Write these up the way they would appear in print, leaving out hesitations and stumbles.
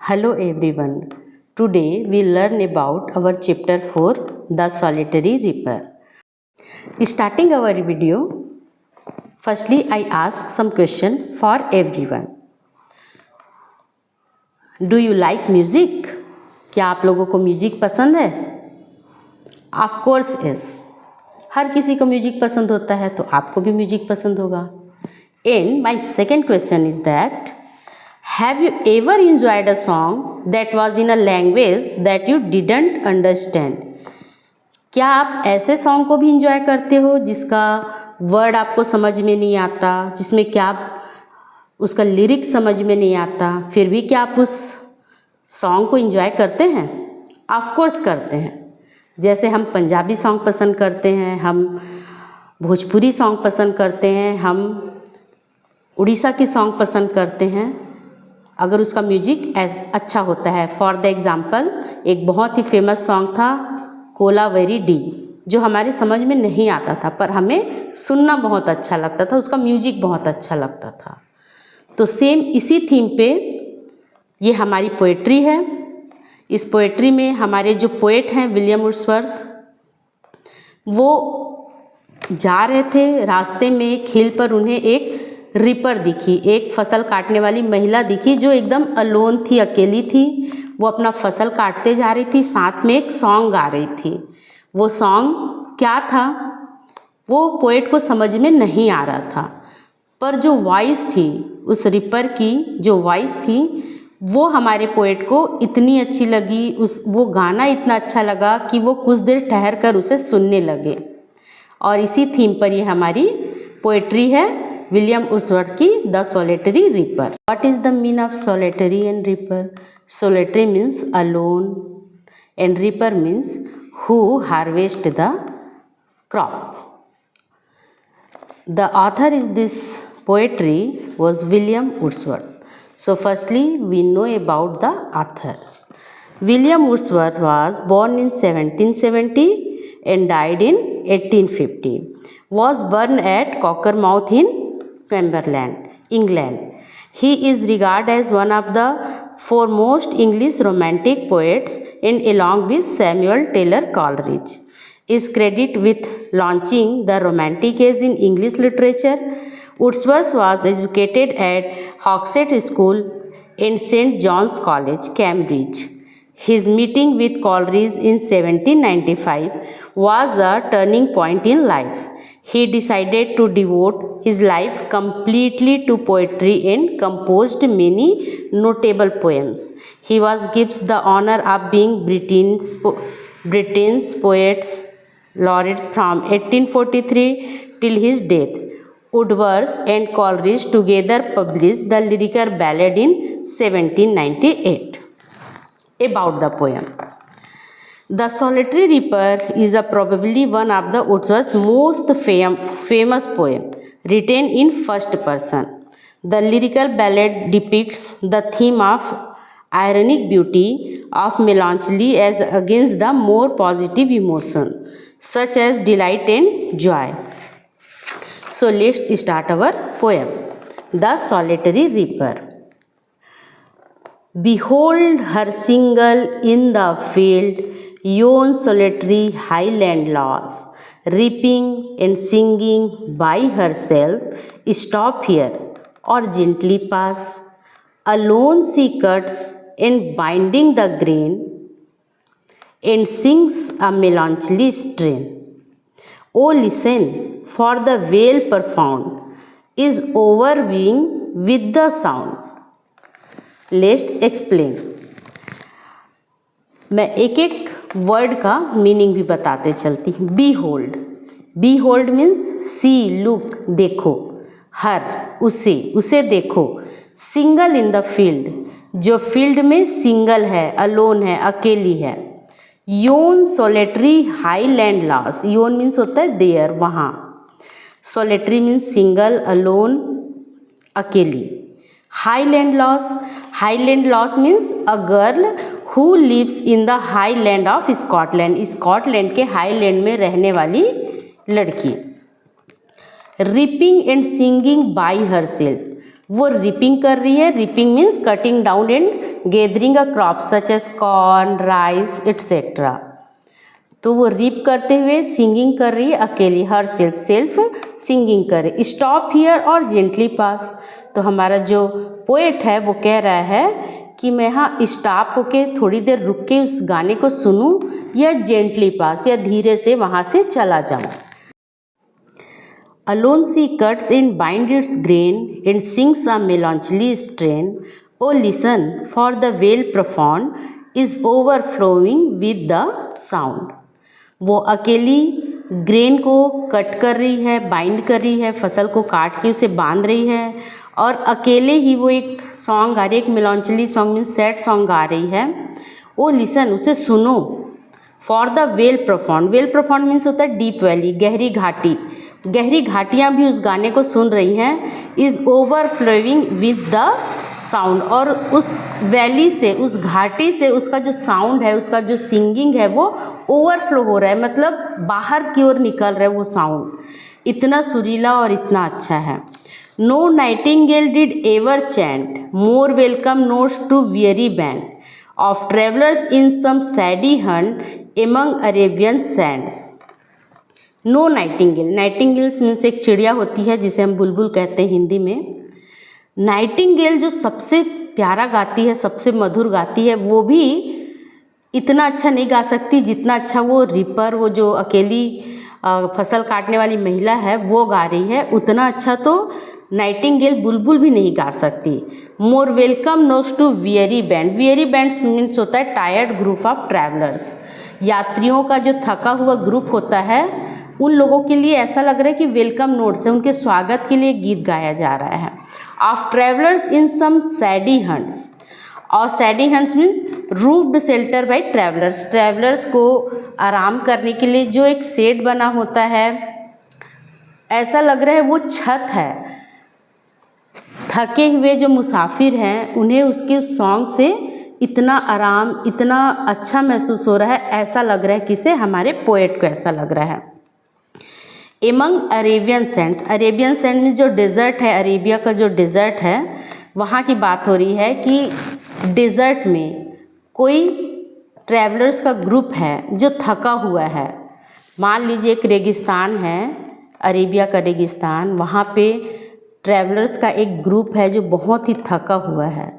Hello everyone. Today we learn about our chapter 4, The Solitary Reaper. Starting our video, firstly I ask some question for everyone. Do you like music? क्या आप लोगों को music पसंद है? Of course yes. हर किसी को music पसंद होता है तो आपको भी म्यूजिक पसंद होगा. And my second question is that have you ever enjoyed a song that was in a language that you didn't understand? क्या आप ऐसे सॉन्ग को भी इंजॉय करते हो जिसका वर्ड आपको समझ में नहीं आता, जिसमें क्या आप उसका लिरिक्स समझ में नहीं आता, फिर भी क्या आप उस सॉन्ग को इंजॉय करते हैं? ऑफ कोर्स करते हैं. जैसे हम पंजाबी सॉन्ग पसंद करते हैं, हम भोजपुरी सॉन्ग पसंद करते हैं, हम उड़ीसा के सॉन्ग पसंद करते हैं अगर उसका म्यूजिक अच्छा होता है. फॉर द एग्ज़ाम्पल एक बहुत ही फेमस सॉन्ग था कोलावेरी डी, जो हमारे समझ में नहीं आता था पर हमें सुनना बहुत अच्छा लगता था, उसका म्यूजिक बहुत अच्छा लगता था. तो सेम इसी थीम पे ये हमारी पोएट्री है. इस पोएट्री में हमारे जो पोएट हैं विलियम वर्ड्सवर्थ, वो जा रहे थे, रास्ते में एक हिल पर उन्हें एक रिपर दिखी, एक फसल काटने वाली महिला दिखी जो एकदम अलोन थी, अकेली थी. वो अपना फसल काटते जा रही थी, साथ में एक सॉन्ग गा रही थी. वो सॉन्ग क्या था वो पोएट को समझ में नहीं आ रहा था, पर जो वॉइस थी उस रिपर की, जो वॉइस थी वो हमारे पोएट को इतनी अच्छी लगी, वो गाना इतना अच्छा लगा कि वो कुछ देर ठहर कर उसे सुनने लगे. और इसी थीम पर ये हमारी पोएट्री है विलियम वर्ड्सवर्थ की the solitary reaper. What is the mean of solitary and reaper? Solitary means alone and reaper means who harvest the crop. The author is this poetry was William Wordsworth. So firstly we know about the author. William Wordsworth was born in 1770 and died in 1850. Was born at Cockermouth in Cumberland, England. He is regarded as one of the foremost English romantic poets, and along with Samuel Taylor Coleridge is credited with launching the Romantic age in English literature. Wordsworth was educated at Hogshead School and St. John's College, Cambridge. His meeting with Coleridge in 1795 was a turning point in life. He decided to devote his life completely to poetry and composed many notable poems. He was given the honor of being Britain's Poets Laureate from 1843 till his death. Wordsworth and Coleridge together published the lyrical ballad in 1798. About the poem. The Solitary Reaper is probably one of the Wordsworth's most famous poem, written in first person. The lyrical ballad depicts the theme of ironic beauty of melancholy as against the more positive emotion, such as delight and joy. So let's start our poem. The Solitary Reaper. Behold her single in the field, yon solitary highland lass, reaping and singing by herself. Stop here or gently pass. Alone she cuts and binding the grain, and sings a melancholy strain. Oh listen, for the wail profound is overwhelming with the sound. Let's explain. मैं एक एक word का meaning भी बताते चलती हूँ. Behold. Behold means see, look, देखो. हर, उसे देखो. सिंगल इन द फील्ड, जो फील्ड में सिंगल है, अलोन है, अकेली है. Yon solitary Highland lass. Yon means होता है देयर, वहाँ. सोलेटरी मीन्स सिंगल, अलोन, अकेली. Highland lass. Highland lass means a girl who lives in the Highland of Scotland. Scotland के हाईलैंड में रहने वाली लड़की. Reaping and singing by her self. वो रिपिंग कर रही है. Reaping means cutting down and gathering a crop such as corn, rice etcetera. तो वो रीप करते हुए सिंगिंग कर रही है अकेली, हर सेल्फ सिंगिंग कर रही। स्टॉप हियर और जेंटली पास। तो हमारा जो पोएट है वो कह रहा है कि मैं यहाँ स्टॉप होके थोड़ी देर रुक के उस गाने को सुनूं या जेंटली पास या धीरे से वहाँ से चला जाऊँ। Alone she cuts and binds its grain and sings a melancholy strain. Oh listen, for the vale profound is overflowing with the sound. वो अकेली ग्रेन को कट कर रही है, बाइंड कर रही है, फसल को काट के उसे बांध रही है और अकेले ही वो एक सॉन्ग गा रही है, एक मेलॉन्चली सॉन्ग मीन्स सैड सॉन्ग गा रही है। ओ लिसन, उसे सुनो। For the well profound, well profound means होता है डीप वैली, गहरी घाटी, गहरी घाटियाँ भी उस गाने को सुन रही हैं। Is overflowing with the sound, और उस वैली से, उस घाटी से उसका जो साउंड है, उसका जो सिंगिंग है वो ओवरफ्लो हो रहा है, मतलब बाहर की ओर निकल रहा है वो साउंड, इतना सुरीला और इतना अच्छा है। No nightingale did ever chant more welcome notes to weary band of travellers in some shady haunt among Arabian sands. No nightingale, nightingales means एक चिड़िया होती है जिसे हम बुलबुल कहते हैं हिंदी में। नाइटिंगेल जो सबसे प्यारा गाती है, सबसे मधुर गाती है, वो भी इतना अच्छा नहीं गा सकती जितना अच्छा वो रिपर, वो जो अकेली फसल काटने वाली महिला है वो गा रही है, उतना अच्छा तो नाइटिंगेल बुलबुल भी नहीं गा सकती। More welcome notes to weary band, weary bands means होता है टायर्ड ग्रुप ऑफ ट्रैवलर्स, यात्रियों का जो थका हुआ ग्रुप होता है उन लोगों के लिए ऐसा लग रहा है कि वेलकम नोट से उनके स्वागत के लिए गीत गाया जा रहा है। Of travellers in some shady haunts, और shady haunts means roofed shelter by travellers, travellers को आराम करने के लिए जो एक शेड बना होता है, ऐसा लग रहा है वो छत है। थके हुए जो मुसाफिर हैं उन्हें उसके उस सॉन्ग से इतना आराम, इतना अच्छा महसूस हो रहा है, ऐसा लग रहा है किसे, हमारे पोएट को ऐसा लग रहा है। Among Arabian Sands, Arabian sand में जो डेजर्ट है, अरेबिया का जो डेजर्ट है वहाँ की बात हो रही है कि डेजर्ट में कोई ट्रैवलर्स का ग्रुप है जो थका हुआ है। मान लीजिए एक रेगिस्तान है, अरेबिया का रेगिस्तान, वहाँ पे ट्रैवलर्स का एक ग्रुप है जो बहुत ही थका हुआ है।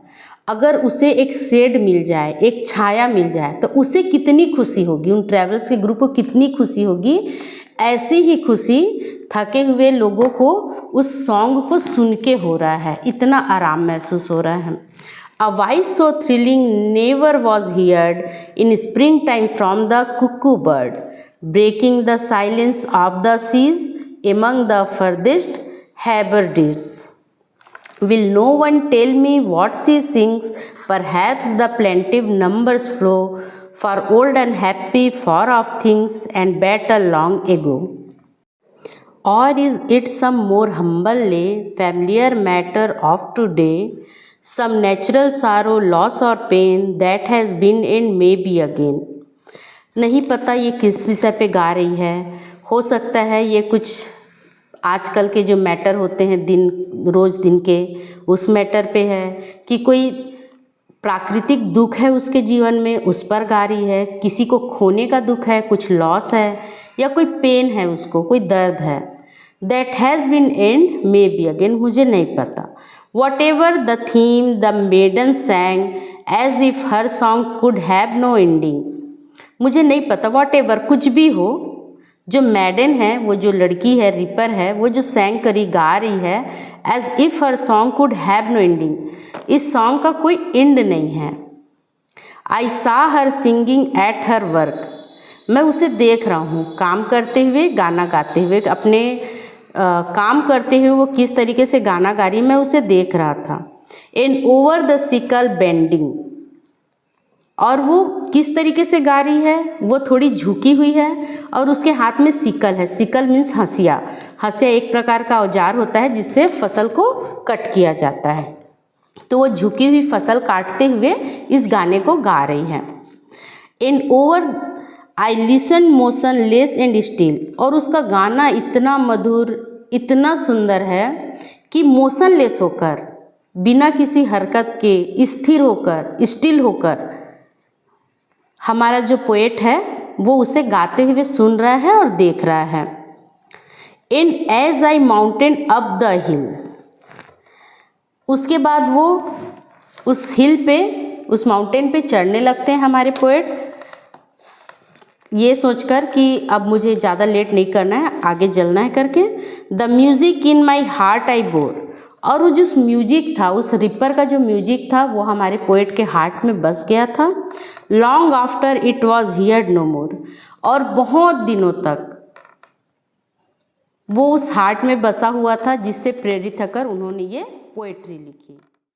अगर उसे एक शेड मिल जाए, एक छाया मिल जाए तो उसे कितनी खुशी होगी, उन ट्रैवलर्स के ग्रुप को कितनी खुशी होगी। ऐसी ही खुशी थके हुए लोगों को उस सॉन्ग को सुन के हो रहा है, इतना आराम महसूस हो रहा है। A voice so thrilling never was heard in spring time from the cuckoo bird breaking the silence of the seas among the farthest Hebrides. Will no one tell me what she sings? Perhaps the plaintive numbers flow for old and happy far off things and better long ago. Or is it some more humble lay, familiar matter of today, some natural sorrow, loss or pain that has been and may be again? नहीं पता ये किस विषय पे गा रही है। हो सकता है ये कुछ आजकल के जो मैटर होते हैं दिन रोज़ दिन के, उस मैटर पे है, कि कोई प्राकृतिक दुख है उसके जीवन में उस पर गा रही है, किसी को खोने का दुख है, कुछ लॉस है, या कोई पेन है उसको, कोई दर्द है। That has been and maybe again, मुझे नहीं पता। Whatever the theme the maiden sang as if her song could have no ending. मुझे नहीं पता, वट एवर कुछ भी हो, जो मैडन है, वो जो लड़की है, रिपर है, वो जो सैंग करी गा रही है, as if her song could have no ending, इस सॉन्ग का कोई एंड नहीं है। I saw her singing at her work, मैं उसे देख रहा हूँ काम करते हुए, गाना गाते हुए, अपने काम करते हुए वो किस तरीके से गाना गा रही है, मैं उसे देख रहा था। And over the sickle bending, और वो किस तरीके से गा रही है, वो थोड़ी झुकी हुई है और उसके हाथ में सिकल है। सिकल मीन्स हंसिया, हंसिया एक प्रकार का औजार होता है जिससे फसल को कट किया जाता है। तो वो झुकी हुई फसल काटते हुए इस गाने को गा रही है। And over I listen motion less and still, और उसका गाना इतना मधुर, इतना सुंदर है कि मोशन लेस होकर, बिना किसी हरकत के स्थिर होकर, स्टिल होकर हमारा जो पोएट है वो उसे गाते हुए सुन रहा है और देख रहा है। And as I mountain up the hill, उसके बाद वो उस हिल पे, उस माउंटेन पे चढ़ने लगते हैं हमारे पोएट, ये सोचकर कि अब मुझे ज़्यादा लेट नहीं करना है, आगे चलना है करके। The music in my heart I bore, और वो जिस म्यूजिक था, उस रिपर का जो म्यूजिक था वो हमारे पोएट के हार्ट में बस गया था। Long after it was heard no more, और बहुत दिनों तक वो उस हार्ट में बसा हुआ था, जिससे प्रेरित होकर उन्होंने ये पोएट्री लिखी।